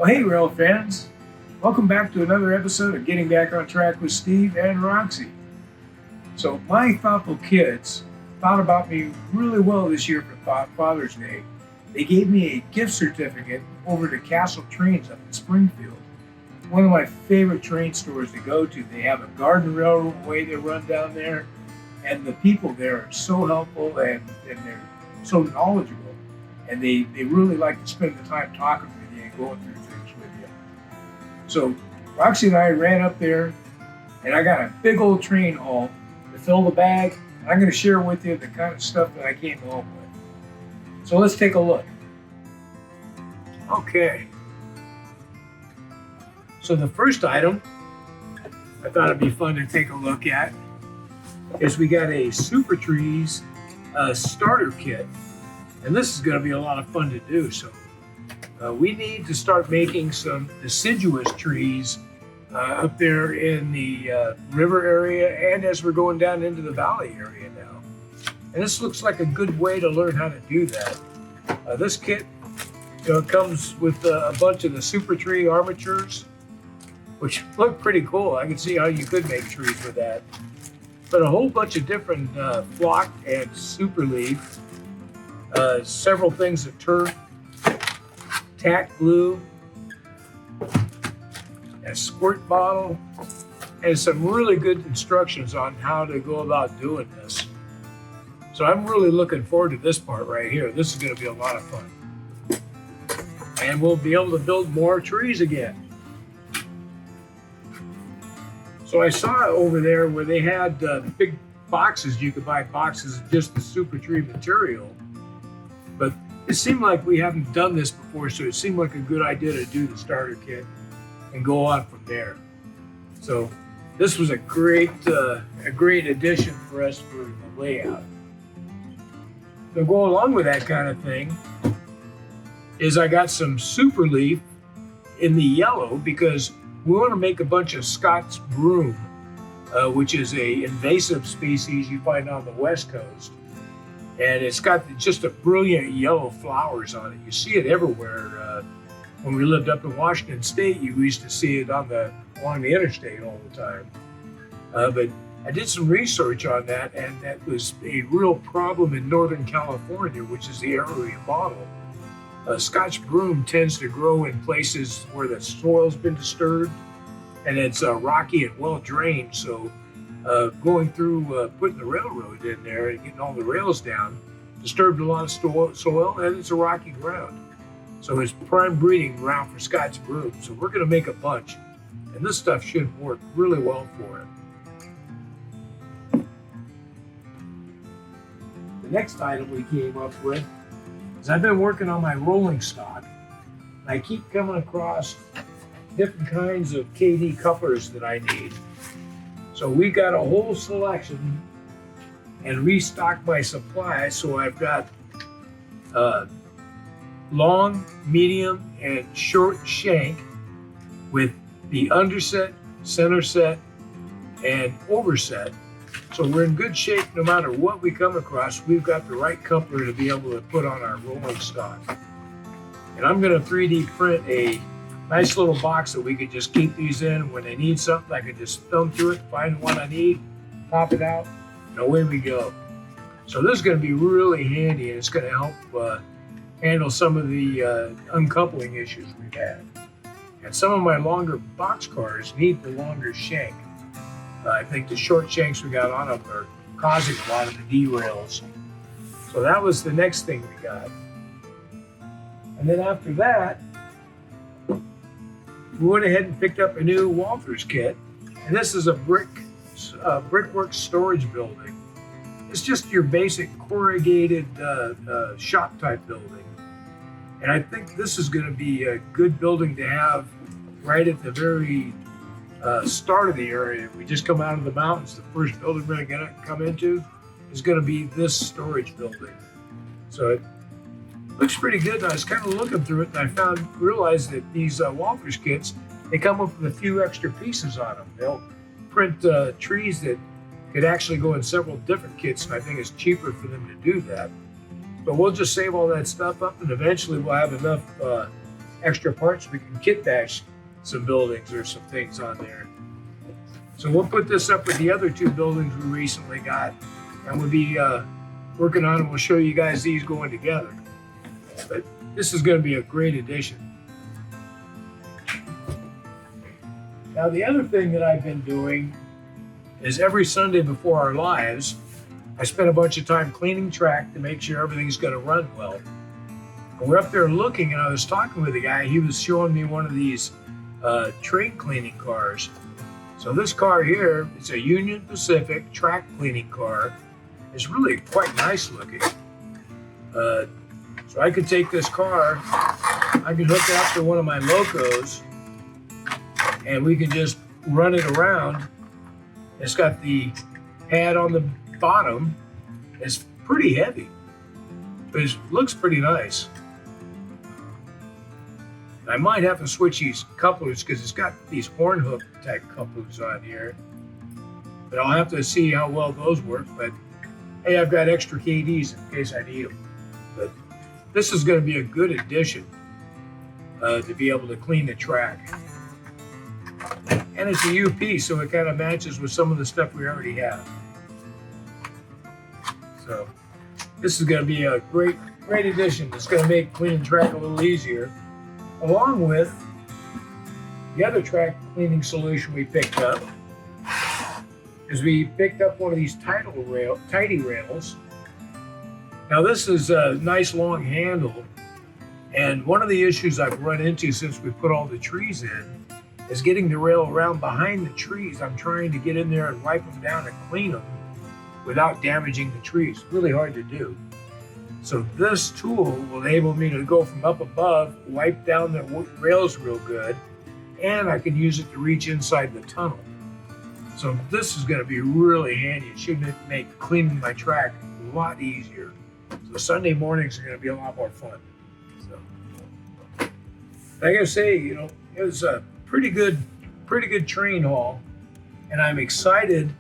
Well, hey, rail fans. Welcome back to another episode of Getting Back on Track with Steve and Roxy. So, my thoughtful kids thought about me really well this year for Father's Day. They gave me a gift certificate over to Castle Trains up in Springfield. One of my favorite train stores to go to. They have a garden railroad way they run down there, and the people there are so helpful and they're so knowledgeable. And they really like to spend the time talking with you and going through things with you. So Roxy and I ran up there, and I got a big old train haul to fill the bag, and I'm going to share with you the kind of stuff that I came home with. So let's take a look. Okay. So the first item I thought it'd be fun to take a look at is we got a Super Trees starter kit. And this is going to be a lot of fun to do. So we need to start making some deciduous trees up there in the river area and as we're going down into the valley area now. And this looks like a good way to learn how to do that. This kit comes with a bunch of the Super Tree armatures, which look pretty cool. I can see how you could make trees with that. But a whole bunch of different flock and super leaf. Several things of turf, tack glue, a squirt bottle, and some really good instructions on how to go about doing this. So I'm really looking forward to this part right here. This is going to be a lot of fun. And we'll be able to build more trees again. So I saw over there where they had big boxes. You could buy boxes of just the Super Tree material. But it seemed like we haven't done this before, so it seemed like a good idea to do the starter kit and go on from there. So this was a great addition for us for the layout. So go along with that kind of thing is I got some super leaf in the yellow because we want to make a bunch of Scots broom, which is a invasive species you find on the West Coast. And it's got just a brilliant yellow flowers on it. You see it everywhere. When we lived up in Washington State, you used to see it along the interstate all the time. But I did some research on that, and that was a real problem in Northern California, which is the area we model. Scotch broom tends to grow in places where the soil's been disturbed, and it's rocky and well drained. So going through putting the railroad in there and getting all the rails down disturbed a lot of soil, and it's a rocky ground. So it's prime breeding ground for Scotch broom. So we're going to make a bunch, and this stuff should work really well for it. The next item we came up with is I've been working on my rolling stock. I keep coming across different kinds of KD couplers that I need. So we got a whole selection and restocked my supply. So I've got long, medium, and short shank with the underset, center set, and overset. So we're in good shape no matter what we come across. We've got the right coupler to be able to put on our rolling stock. And I'm going to 3D print a nice little box that we could just keep these in. When I need something, I can just thumb through it, find what I need, pop it out, and away we go. So this is going to be really handy, and it's going to help handle some of the uncoupling issues we've had. And some of my longer box cars need the longer shank. I think the short shanks we got on them are causing a lot of the derails. So that was the next thing we got. And then after that, we went ahead and picked up a new Walters kit, and this is a brickwork storage building. It's just your basic corrugated shop type building, and I think this is going to be a good building to have right at the very start of the area. We just come out of the mountains. The first building we're going to come into is going to be this storage building. So it looks pretty good. And I was kind of looking through it, and I realized that these Walters kits, they come up with a few extra pieces on them. They'll print trees that could actually go in several different kits, and I think it's cheaper for them to do that. But we'll just save all that stuff up, and eventually we'll have enough extra parts, we can kit bash some buildings or some things on there. So we'll put this up with the other two buildings we recently got, and we'll be working on it. We'll show you guys these going together. But this is going to be a great addition. Now, the other thing that I've been doing is every Sunday before our lives, I spend a bunch of time cleaning track to make sure everything's going to run well. And we're up there looking, and I was talking with a guy. He was showing me one of these train cleaning cars. So this car here, it's a Union Pacific track cleaning car. It's really quite nice looking. So I could take this car, I could hook it up to one of my locos, and we can just run it around. It's got the pad on the bottom. It's pretty heavy, but it looks pretty nice. I might have to switch these couplers because it's got these horn hook type couplers on here. But I'll have to see how well those work. But hey, I've got extra KDs in case I need them. But this is going to be a good addition to be able to clean the track. And it's a UP, so it kind of matches with some of the stuff we already have. So this is going to be a great addition. It's going to make cleaning track a little easier, along with the other track cleaning solution we picked up. Is we picked up one of these tidy rails. Now this is a nice long handle, and one of the issues I've run into since we put all the trees in is getting the rail around behind the trees. I'm trying to get in there and wipe them down and clean them without damaging the trees. Really hard to do. So this tool will enable me to go from up above, wipe down the rails real good, and I can use it to reach inside the tunnel. So this is going to be really handy. It should make cleaning my track a lot easier. So Sunday mornings are going to be a lot more fun. So I got to say, it was a pretty good train haul, and I'm excited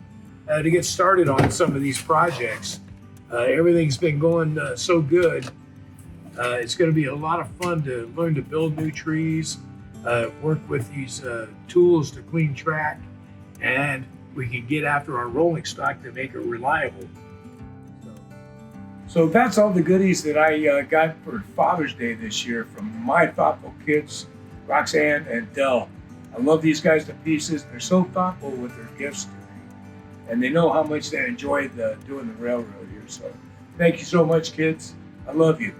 to get started on some of these projects. Everything's been going so good. It's going to be a lot of fun to learn to build new trees, work with these tools to clean track, and we can get after our rolling stock to make it reliable. So that's all the goodies that I got for Father's Day this year from my thoughtful kids, Roxanne and Dell. I love these guys to pieces. They're so thoughtful with their gifts to me, and they know how much they enjoy doing the railroad here. So thank you so much, kids. I love you.